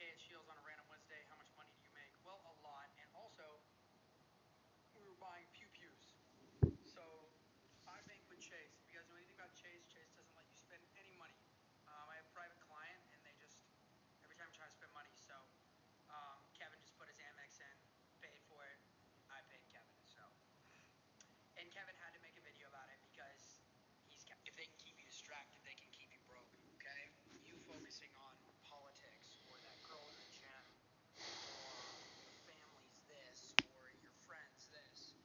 10K at Shields on a random Wednesday. How much money do you make? Well, a lot. And also, we were buying pew-pews. So I bank with Chase. If you guys know anything about Chase, Chase doesn't let you spend any money. I have a private client, and they just, every time I try to spend money. So Kevin just put his Amex in, paid for it. I paid Kevin. So, and Kevin had to make a video about it because if they can keep you distracted, they can keep you broke, okay? You focusing on politics or that girl in the gym or your family's this or your friends this,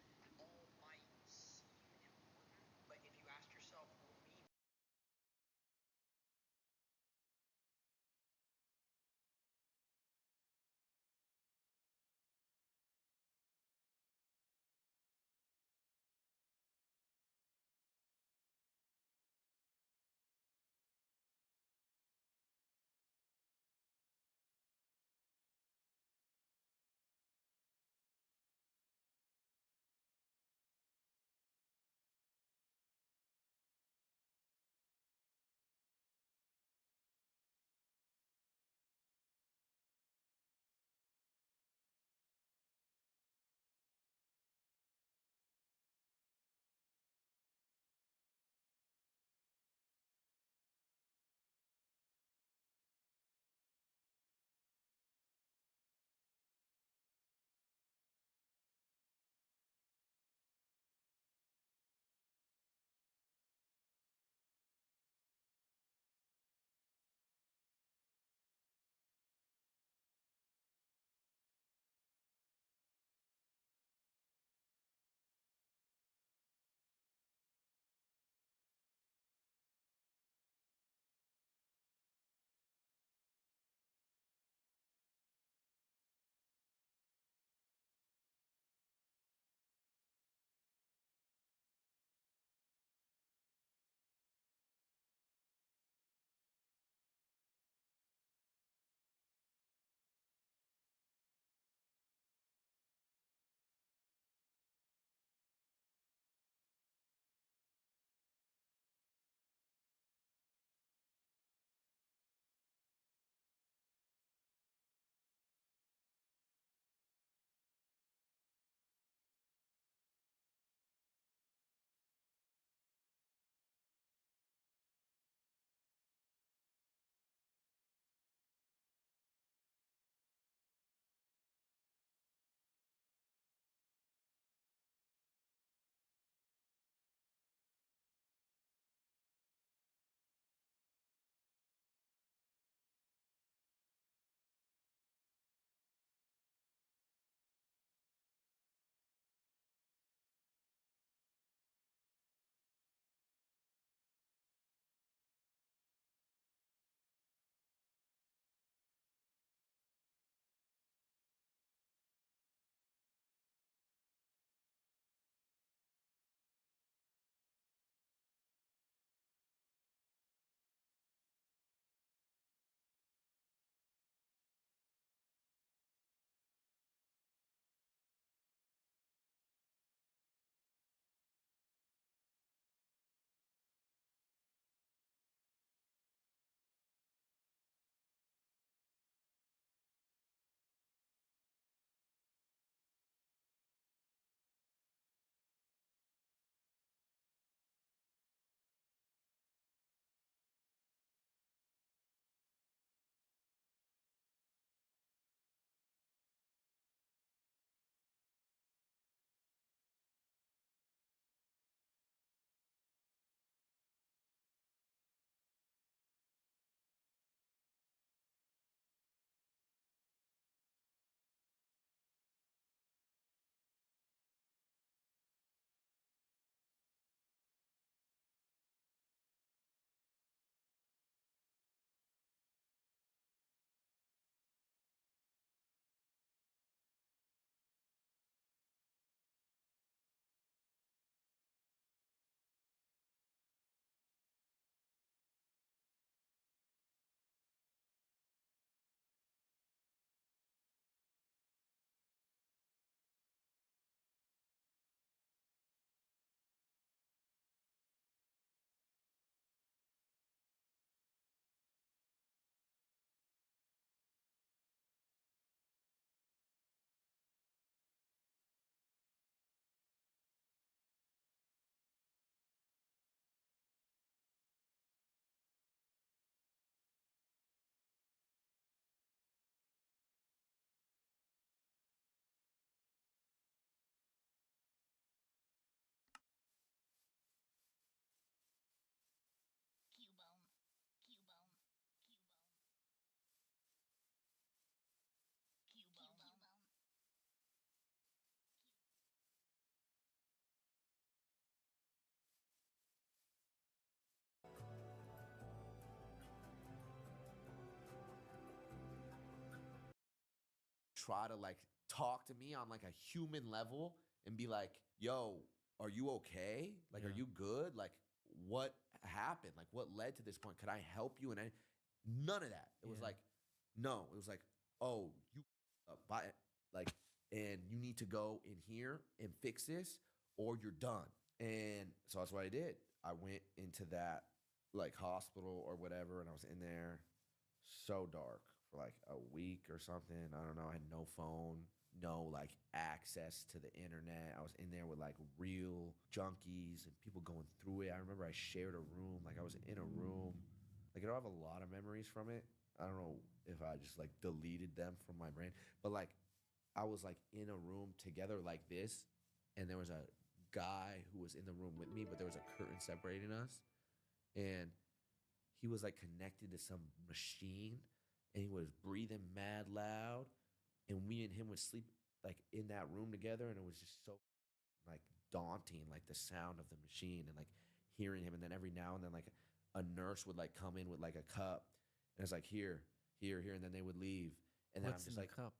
try to like talk to me on like a human level and be like, yo, are you okay? Like, are you good? Like, what happened? Like, what led to this point? Could I help you? And none of that. It was like, no. It was like, oh, you buy it, like, and you need to go in here and fix this, or you're done. And so that's what I did. I went into that like hospital or whatever, and I was in there so dark for like a week or something. I don't know. I had no phone, no like access to the internet. I was in there with like real junkies and people going through it. I remember I shared a room. Like I was in a room. Like I don't have a lot of memories from it. I don't know if I just like deleted them from my brain, but like I was like in a room together like this, and there was a guy who was in the room with me, but there was a curtain separating us, and he was like connected to some machine, and he was breathing mad loud, and me and him would sleep like in that room together, and it was just so like daunting, like the sound of the machine and like hearing him, and then every now and then like a nurse would like come in with like a cup, and it's like here, here, here, and then they would leave, and then What's I'm just in like the cup?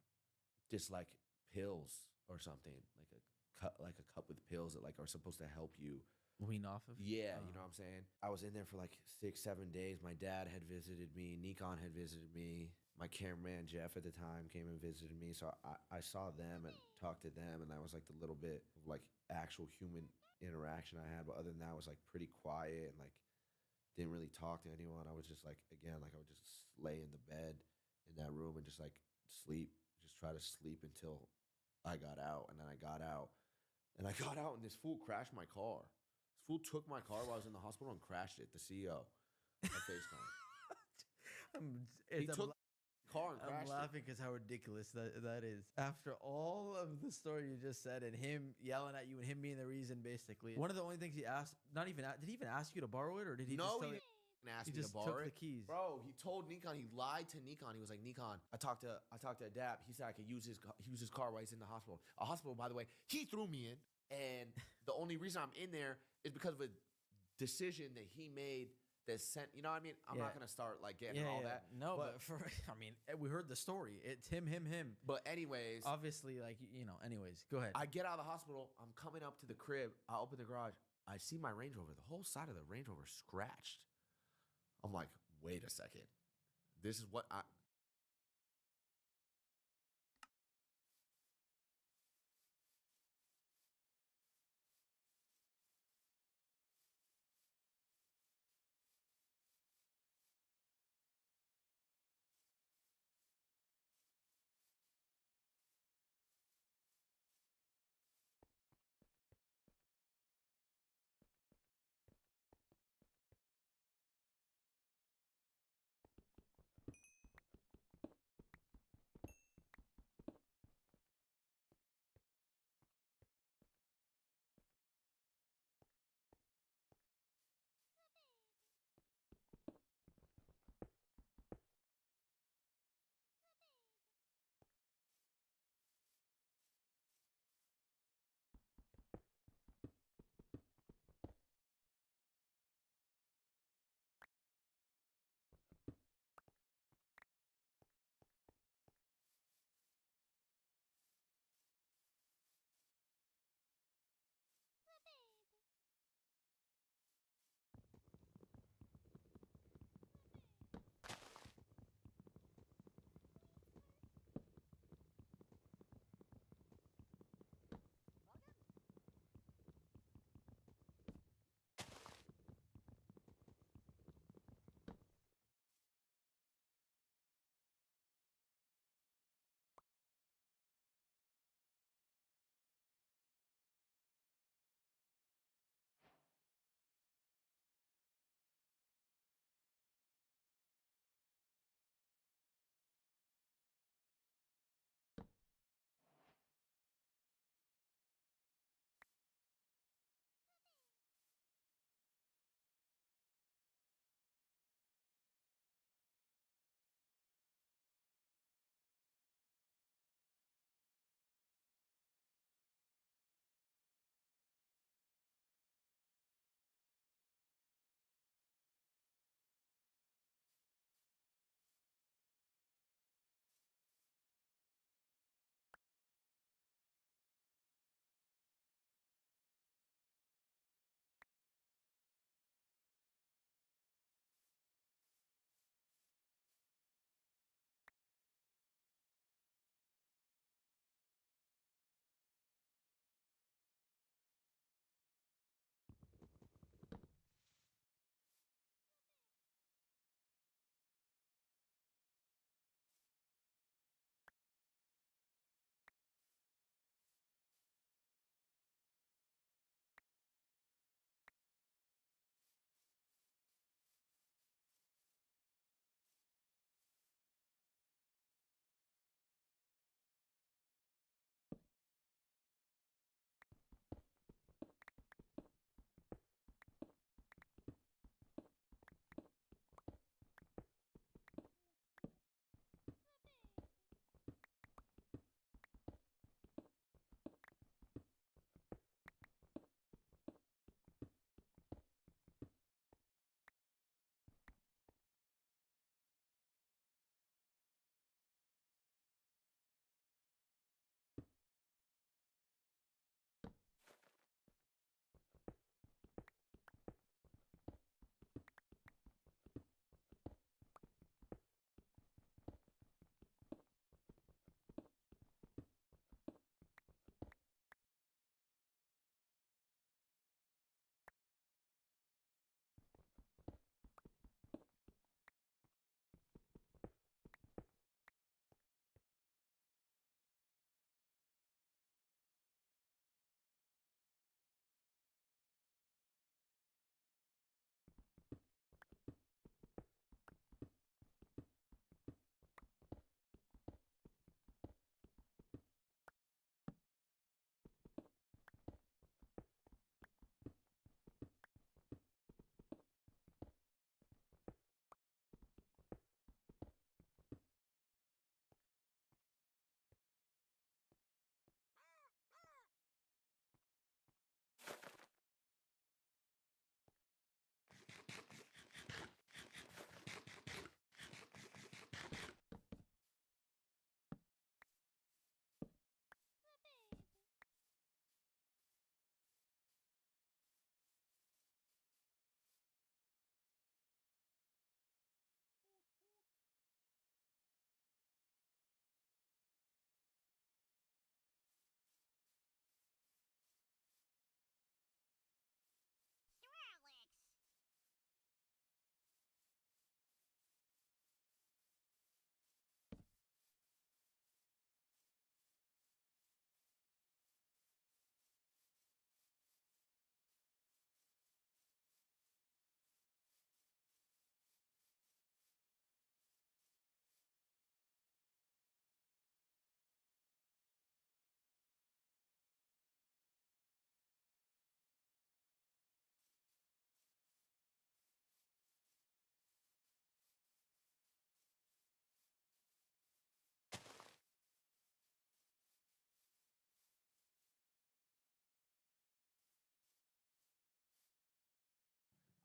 just like pills or something, like a cup with pills that like are supposed to help you. Wean off of? Yeah, you know what I'm saying? I was in there for like 6, 7 days. My dad had visited me. Nikon had visited me. My cameraman Jeff at the time came and visited me. So I saw them and talked to them, and that was like the little bit of like actual human interaction I had. But other than that, I was like pretty quiet and like didn't really talk to anyone. I was just like, again, like I would just lay in the bed in that room and just like sleep, just try to sleep until I got out. And then I got out, and I got out, and this fool crashed my car. This fool took my car while I was in the hospital and crashed it. The CEO at FaceTime. He took the car and I'm crashed laughing because how ridiculous that is. After all of the story you just said and him yelling at you and him being the reason, basically. One of the only things he asked, not even, did he even ask you to borrow it, or did he No, just tell he you? didn't ask He me to just borrow took it. the keys. Bro, he told Nikon, he lied to Nikon. He was like, Nikon, I talked to Adapt. He said I could use his car while he's in the hospital. A hospital, by the way, he threw me in. And the only reason I'm in there is because of a decision that he made that sent, you know what I mean? I'm not gonna start like getting all that. No, but for I mean, we heard the story. It's him. But anyways, Obviously, like anyways, go ahead. I get out of the hospital. I'm coming up to the crib. I open the garage. I see my Range Rover. The whole side of the Range Rover scratched. I'm like, wait a second. This is what I.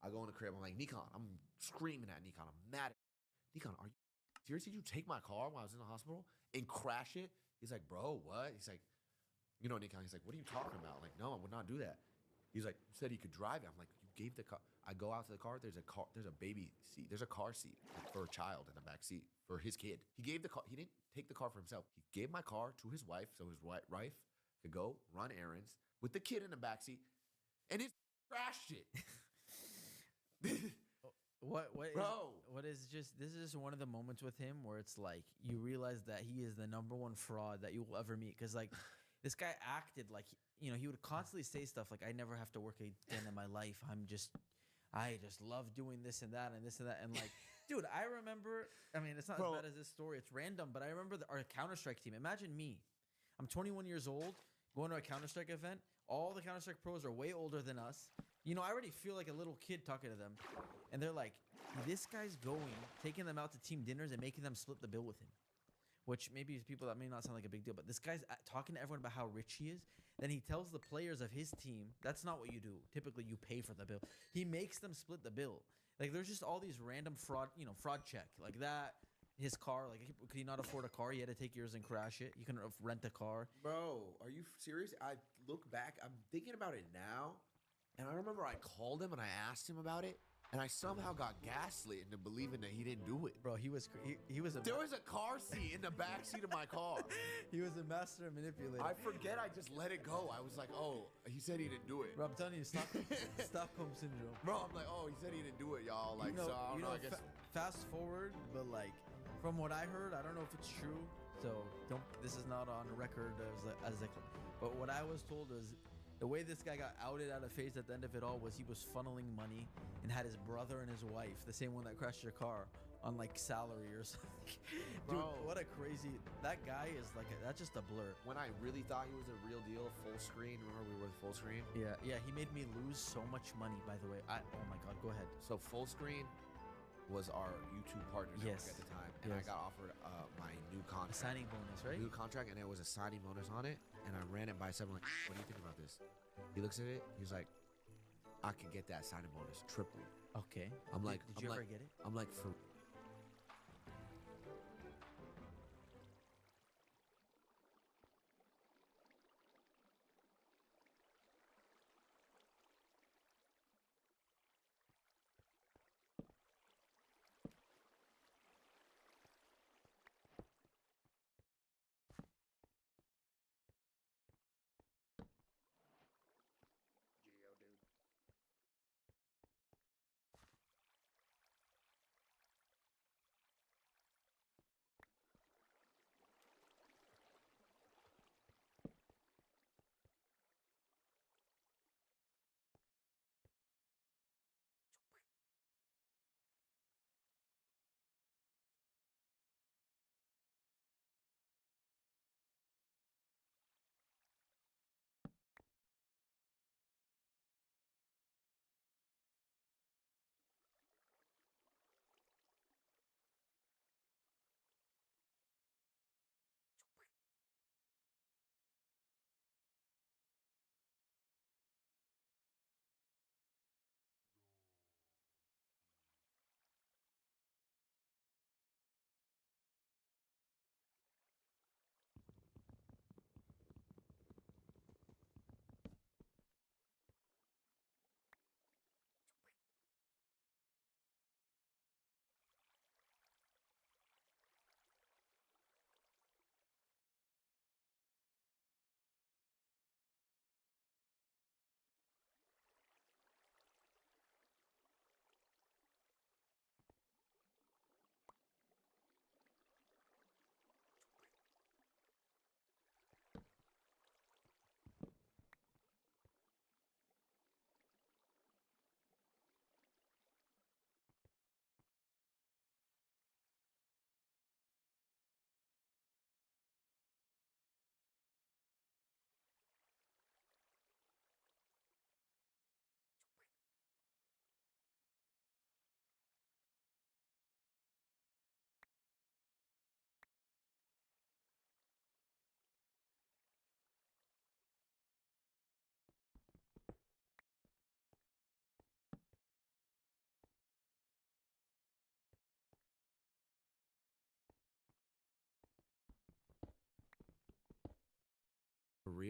I go in the crib. I'm like, Nikon. I'm screaming at Nikon. I'm mad. Nikon, are you serious? Did you take my car while I was in the hospital and crash it? He's like, bro, what? He's like, Nikon. He's like, what are you talking about? Like, no, I would not do that. He's like, you said he could drive it. I'm like, you gave the car. I go out to the car. There's a baby seat. There's a car seat for a child in the back seat for his kid. He gave the car. He didn't take the car for himself. He gave my car to his wife, so his wife could go run errands with the kid in the back seat, and it crashed it. Bro. What is just this is just one of the moments with him where it's like you realize that he is the number one fraud that you will ever meet, because like this guy acted like he would constantly say stuff like, I never have to work again in my life. I just love doing this and that and this and that. And like, dude, I remember, I mean, it's not Bro. as bad as this story. It's random, but I remember our Counter-Strike team. Imagine me. I'm 21 years old, going to a Counter-Strike event. All the Counter-Strike pros are way older than us. I already feel like a little kid talking to them. And they're like, this guy's taking them out to team dinners and making them split the bill with him. Which maybe people, that may not sound like a big deal, but this guy's talking to everyone about how rich he is. Then he tells the players of his team, that's not what you do. Typically, you pay for the bill. He makes them split the bill. Like, there's just all these random fraud check. Like that, his car, like, could he not afford a car? He had to take yours and crash it. You can rent a car. Bro, are you serious? I look back, I'm thinking about it now, and I remember I called him and I asked him about it, and I somehow got gaslit into believing that he didn't do it. Bro, he was There was a car seat in the back seat of my car. he was a master manipulator. I forget I just let it go. I was like, oh, he said he didn't do it. Bro, I'm telling you, Stockholm syndrome. Bro, I'm like, oh, he said he didn't do it, y'all. Like, so I don't know, I guess. Fast forward, but like, from what I heard, I don't know if it's true. So this is not on record but what I was told is the way this guy got outed out of phase at the end of it all was he was funneling money and had his brother and his wife, the same one that crashed your car, on like salary or something. Dude, Bro. what a crazy, that guy is like, that's just a blur. When I really thought he was a real deal, full screen. Remember we were with full screen? Yeah, he made me lose so much money, by the way. Oh my God, go ahead. So full screen was our YouTube partner network Yes. at the time, and I Yes. got offered my new A contract. signing bonus, right? New contract, and there was a signing bonus on it, and I ran it by someone like, what do you think about this? He looks at it, he's like, I can get that signing bonus triple. Okay. I'm like, did you ever get it? I'm like, for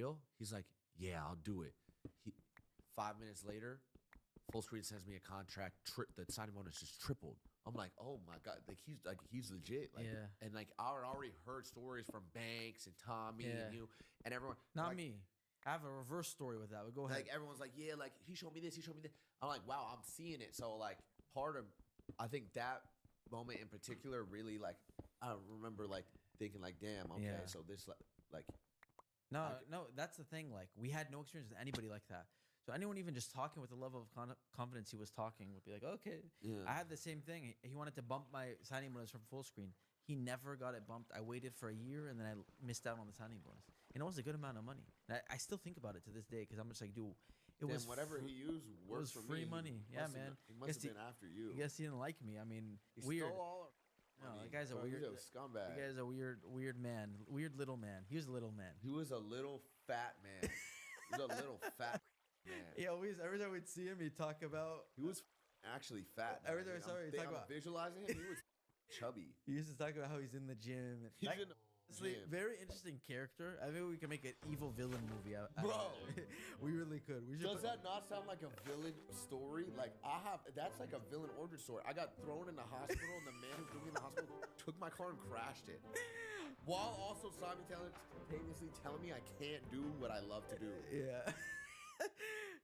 real? He's like, yeah, I'll do it. 5 minutes later, Full Screen sends me a contract. The signing bonus just tripled. I'm like, oh my god, he's legit. Like, Yeah. And like I had already heard stories from Banks and Tommy and you and everyone. Not like, me. I have a reverse story with that. But go ahead. Like everyone's like, yeah, like he showed me this, he showed me that. I'm like, wow, I'm seeing it. So like part of, I think that moment in particular really like, I remember like thinking like, damn, okay, Yeah. so this like No, that's the thing. Like, we had no experience with anybody like that. So anyone even just talking with the level of confidence he was talking would be like, okay. Yeah. I had the same thing. He wanted to bump my signing bonus from Full Screen. He never got it bumped. I waited for a year, and then I missed out on the signing bonus. And it was a good amount of money. And I still think about it to this day because I'm just like, dude, it was whatever he used worked was for free me. money. Yeah, man. He must have been after you. I guess he didn't like me. I mean, He weird. stole all No, money. that guy's a Bro, weird he's a scumbag. That guy's a weird man. Weird little man. He was a little man. He was a little fat man. He was a little fat man. Every time we'd see him, he'd talk about. He was actually fat. Every time I saw him, he'd talk I'm about visualizing him. He was chubby. He used to talk about how he's in the gym. He's That- in the honestly, gym. very interesting character. I think we can make an evil villain movie out. Bro. We really could. We should. Does that not sound like a villain story? Like that's like a villain origin story. I got thrown in the hospital, and the man who threw me in the hospital took my car and crashed it, while also simultaneously telling me I can't do what I love to do. Yeah.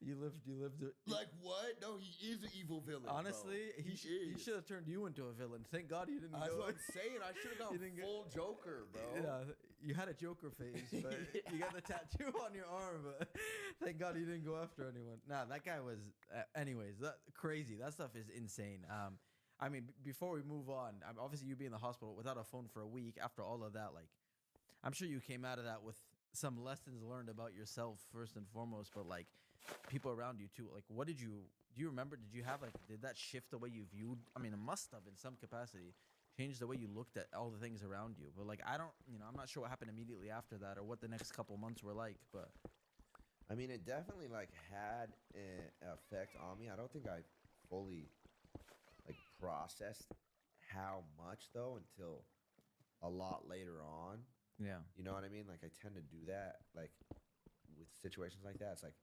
You lived it. Like what? No, he is an evil villain. Honestly, bro. he is. should have turned you into a villain. Thank God you didn't That's go. what I'm saying. I should have You gone didn't full Joker, bro. Yeah, you had a Joker face, but you got the tattoo on your arm. But thank God you didn't go after anyone. Nah, that guy was. Anyways, crazy. That stuff is insane. I mean, before we move on, obviously you being in the hospital without a phone for a week after all of that, like, I'm sure you came out of that with some lessons learned about yourself first and foremost, but like people around you too. Like, do you remember? Did that shift the way you viewed? I mean, it must have in some capacity changed the way you looked at all the things around you. But like, I'm not sure what happened immediately after that or what the next couple months were like. But I mean, it definitely like had an effect on me. I don't think I fully like processed how much though until a lot later on. yeah, You know what I mean? Like I tend to do that like with situations like that. It's like,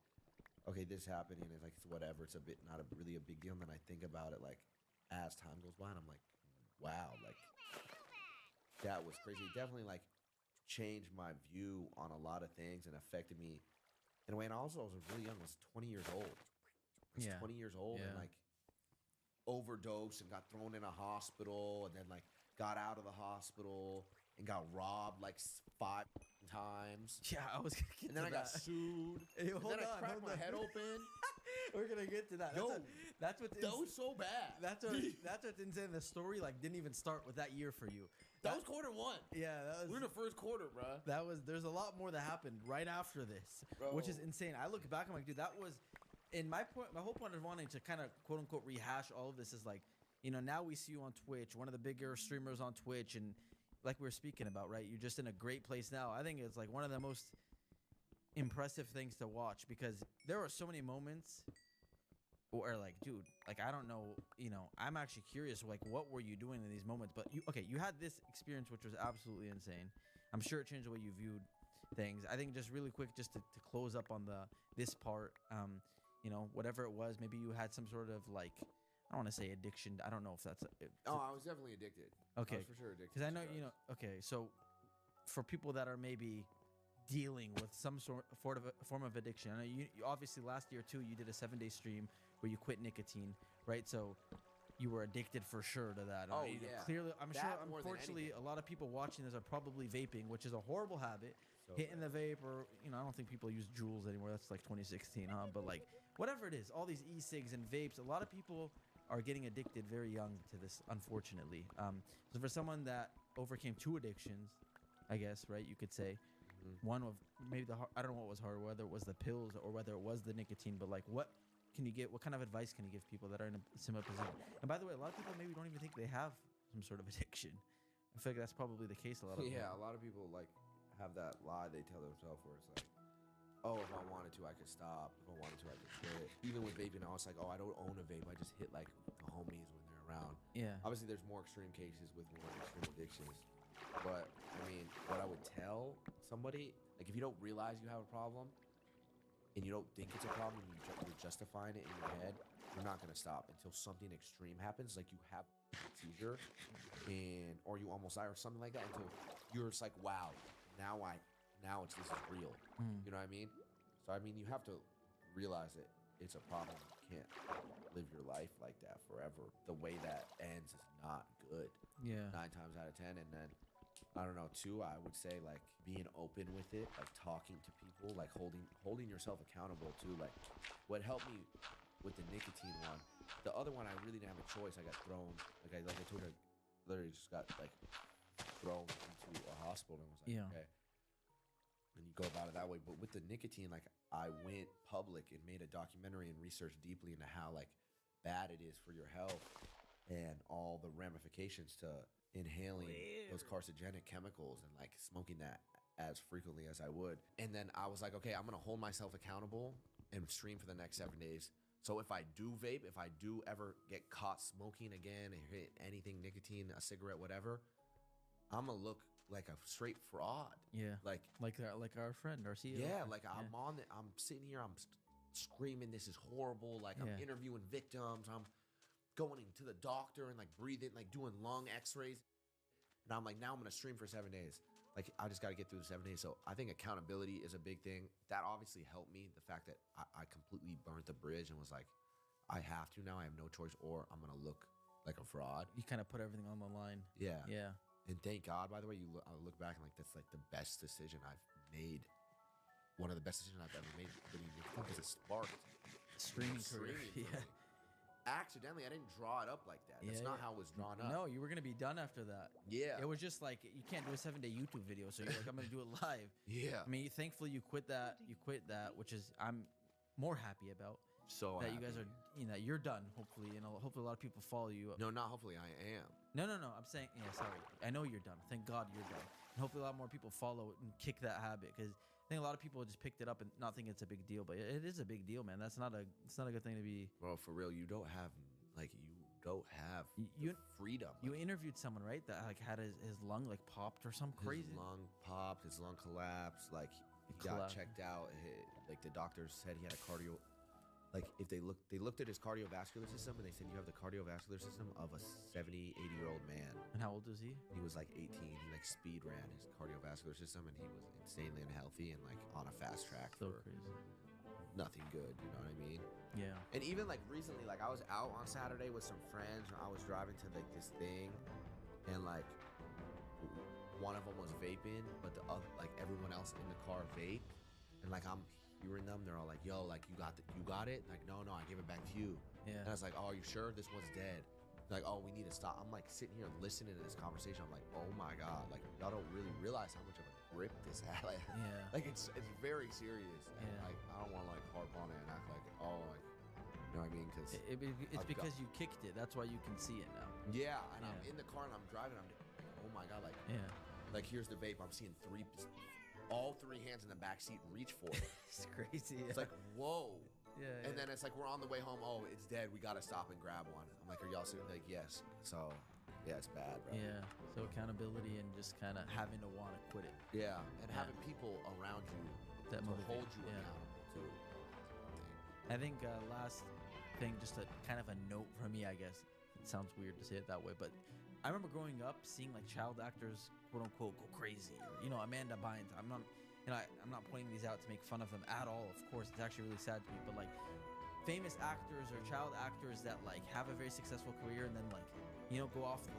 okay, this happened and it's like it's whatever. It's not really a big deal. And then I think about it like as time goes by and I'm like, wow, like that was crazy. It definitely like changed my view on a lot of things and affected me in a way. And also I was really young. I was 20 years old. I was 20 years old and like overdosed and got thrown in a hospital and then like got out of the hospital and got robbed like 5 times. yeah. I was gonna get And then to I got that. sued. Hey, And hold then I on, cracked hold my on. head open. We're gonna get to that. Yo, That's what's That was so bad. that's what's insane. The story like didn't even start with that year for you. That was quarter one. Yeah, that was. We're in the first quarter, bruh. There's a lot more that happened right after this, which is Bro. insane. I look back, I'm like, dude, that was in my whole point of wanting to kind of quote unquote rehash all of this is like, now we see you on Twitch, one of the bigger streamers on Twitch, and like we were speaking about, right? You're just in a great place now. I think it's like one of the most impressive things to watch because there are so many moments where like, dude, like I don't know, I'm actually curious, like what were you doing in these moments? But you had this experience which was absolutely insane. I'm sure it changed the way you viewed things. I think just really quick, just to close up on this part, whatever it was, maybe you had some sort of like, I don't want to say addiction. I don't know if that's. Oh, I was definitely addicted. Okay. I was for sure addicted. Because I to know, drugs. okay, so for people that are maybe dealing with some form of addiction, I know you obviously last year too, you did a 7-day stream where you quit nicotine, right? So you were addicted for sure to that. Oh, right? yeah. Clearly, I'm That sure, more than unfortunately, anything. a lot of people watching this are probably vaping, which is a horrible habit. So Hitting the vape or, I don't think people use Juuls anymore. That's like 2016, huh? But like, whatever it is, all these e-cigs and vapes, a lot of people are getting addicted very young to this, unfortunately. So for someone that overcame 2 addictions, I guess, right, you could say, one of maybe I don't know what was harder, whether it was the pills or whether it was the nicotine, but like what kind of advice can you give people that are in a similar position? And by the way, a lot of people maybe don't even think they have some sort of addiction. I feel like that's probably the case a lot of Yeah, a lot of people like have that lie they tell themselves where it's like, oh, if I wanted to, I could stop. If I wanted to, I could quit. Even with vaping, I was like, oh, I don't own a vape. I just hit like the homies when they're around. Yeah. Obviously, there's more extreme cases with more extreme addictions. But I mean, what I would tell somebody, Like if you don't realize you have a problem and you don't think it's a problem and you're justifying it in your head, you're not gonna stop until something extreme happens, like you have a seizure and or you almost die or something like that, until you're just like, wow, now this is real. You know what I mean? So I mean, you have to realize that it's a problem. You can't live your life like that forever. The way that ends is not good. Yeah. 9 times out of 10. And then I don't know, too, I would say like being open with it, like talking to people, like holding yourself accountable too. Like what helped me with the nicotine one. The other one I really didn't have a choice. I got thrown, like I told you, I literally just got like thrown into a hospital and was like, okay. And you go about it that way. But with the nicotine, like I went public and made a documentary and researched deeply into how like bad it is for your health and all the ramifications to inhaling those carcinogenic chemicals and like smoking that as frequently as I would. And then I was like, okay, I'm gonna hold myself accountable and stream for the next 7 days. So if I do vape, if I do ever get caught smoking again and hit anything, nicotine, a cigarette, whatever, I'm gonna look like a straight fraud. Yeah. Like our friend, our CEO. Yeah, like I'm on it. I'm sitting here, I'm screaming, this is horrible. Like I'm interviewing victims. I'm going to the doctor and like breathing, like doing lung x-rays. And I'm like, now I'm gonna stream for 7 days. Like I just gotta get through the 7 days. So I think accountability is a big thing. That obviously helped me. The fact that I completely burnt the bridge and was like, I have to now, I have no choice, or I'm gonna look like a fraud. You kind of put everything on the line. Yeah. Yeah. And thank God, by the way, I look back and like that's like the best decision I've made. One of the best decisions I've ever made, because it sparked Streaming career. for me. Accidentally, I didn't draw it up like that. That's not how it was drawn up. No, you were gonna be done after that. Yeah. It was just like you can't do a 7-day YouTube video, so you're like, I'm gonna do it live. Yeah. I mean, thankfully you quit that, which is I'm more happy about. So that happy. you guys are, you're done. Hopefully, hopefully a lot of people follow you. No, not hopefully. I am. No. I'm saying, sorry. I know you're done. Thank God you're done. And hopefully a lot more people follow and kick that habit, because I think a lot of people just picked it up and not think it's a big deal, but it is a big deal, man. It's not a good thing to be. Bro, for real, you don't have you freedom. You interviewed someone, right, that like had his lung like popped or something crazy. His lung popped. His lung collapsed. Like he got checked out. Like the doctors said he had a cardio. Like if they looked at his cardiovascular system and they said you have the cardiovascular system of a 70, 80-year-old man. And how old is he? He was like 18. He like speed ran his cardiovascular system and he was insanely unhealthy and like on a fast track So for crazy. nothing good. You know what I mean? Yeah. And even like recently, like I was out on Saturday with some friends and I was driving to like this thing and like one of them was vaping, but the other, like everyone else in the car vaped, and like I'm hearing them, they're all like, yo, like you got it? Like, no, I gave it back to you. Yeah. And I was like, oh, are you sure? This one's dead. They're like, oh, we need to stop. I'm like sitting here listening to this conversation. I'm like, oh my God, like y'all don't really realize how much of a grip this had. Like it's very serious. And like I don't want to like harp on it and act like, oh, like, you know what I mean? Because it's because you kicked it. That's why you can see it now. Yeah, and I'm in the car and I'm driving. I'm like, oh my God, like like here's the vape. I'm seeing all three hands in the back seat reach for it. It's crazy. It's like, whoa. Yeah. And then it's like we're on the way home. Oh, it's dead. We gotta stop and grab one. I'm like, are y'all sitting? Like, yes. So yeah, it's bad, bro. Yeah. So accountability and just kind of having to want to quit it. Yeah, and having people around you that to hold you accountable too. I think last thing, just a kind of a note from me, I guess. It sounds weird to say it that way, but I remember growing up seeing like child actors, quote unquote, go crazy. Or, Amanda Bynes. I'm not pointing these out to make fun of them at all. Of course, it's actually really sad to me. But like famous actors or child actors that like have a very successful career and then like go off the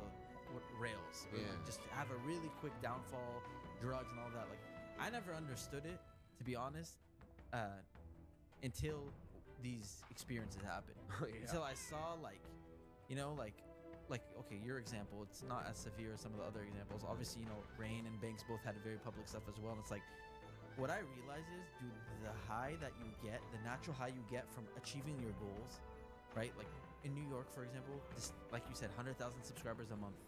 rails. Or, like, just have a really quick downfall, drugs and all that. Like I never understood it, to be honest, until these experiences happened. Until I saw like okay, your example, it's not as severe as some of the other examples. Obviously, Rain and Banks both had very public stuff as well. And it's like, what I realize is, dude, the high that you get, the natural high you get from achieving your goals, right? Like in New York, for example, this, like you said, 100,000 subscribers a month,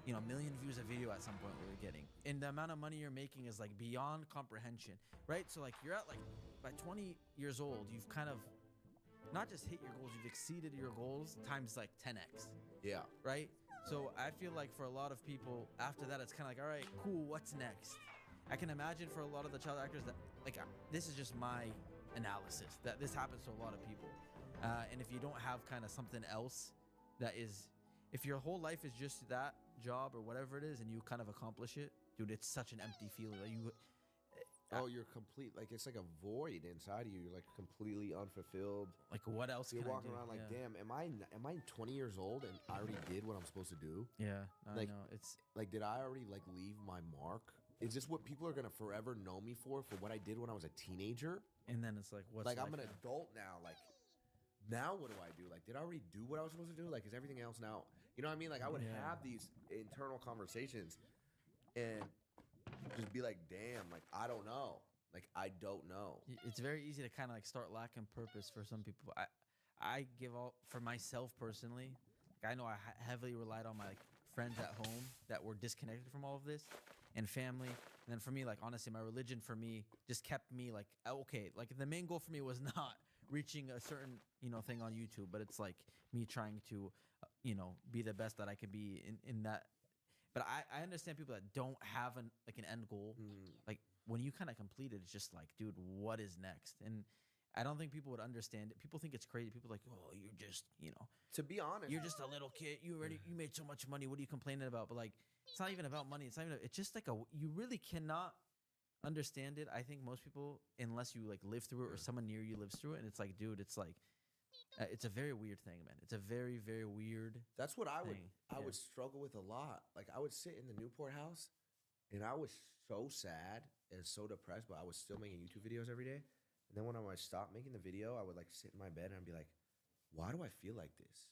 1 million views a video at some point we were getting. And the amount of money you're making is like beyond comprehension, right? So like you're at like, by 20 years old, you've kind of not just hit your goals, you've exceeded your goals times like 10x. Yeah. Right? So I feel like for a lot of people, after that, it's kind of like, all right, cool, what's next? I can imagine for a lot of the child actors that, like, this is just my analysis, that this happens to a lot of people. And if you don't have kind of something else that is, if your whole life is just that job or whatever it is, and you kind of accomplish it, dude, it's such an empty feeling. Like You're complete. Like it's like a void inside of you. You're like completely unfulfilled. like what else? You're can I walking do? around like, Yeah. damn, am I 20 years old and I already did what I'm supposed to do? Yeah, I Like- know. It's Like, did I already like leave my mark? Is this what people are gonna forever know me for what I did when I was a teenager? and then it's like what's Like I'm life an now? adult now. Like now what do I do? Like did I already do what I was supposed to do? Like is everything else now? You know what I mean? Like I would Yeah. have these internal conversations and just be like, damn, like I don't know. Like I don't know. It's very easy to kind of like start lacking purpose for some people. I give all for myself personally. Like I know I heavily relied on my like friends at home that were disconnected from all of this, and family. And then for me, like honestly, my religion for me just kept me like okay. Like the main goal for me was not reaching a certain thing on YouTube, but it's like me trying to be the best that I can be in that. But I understand people that don't have an end goal. Like when you kind of complete it, it's just like, dude, what is next? And I don't think people would understand it. People think it's crazy. People are like, oh, you're just, To be honest, you're just a little kid. You made so much money. What are you complaining about? But like, it's not even about money. It's just like you really cannot understand it. I think most people, unless you like live through it or someone near you lives through it, and it's like, dude, it's like, it's a very weird thing, man. It's a very, very weird. that's what I would thing. I Yeah. would struggle with a lot. Like I would sit in the Newport house and I was so sad and so depressed, but I was still making YouTube videos every day. And then when I would stop making the video, I would like sit in my bed and I'd be like, why do I feel like this?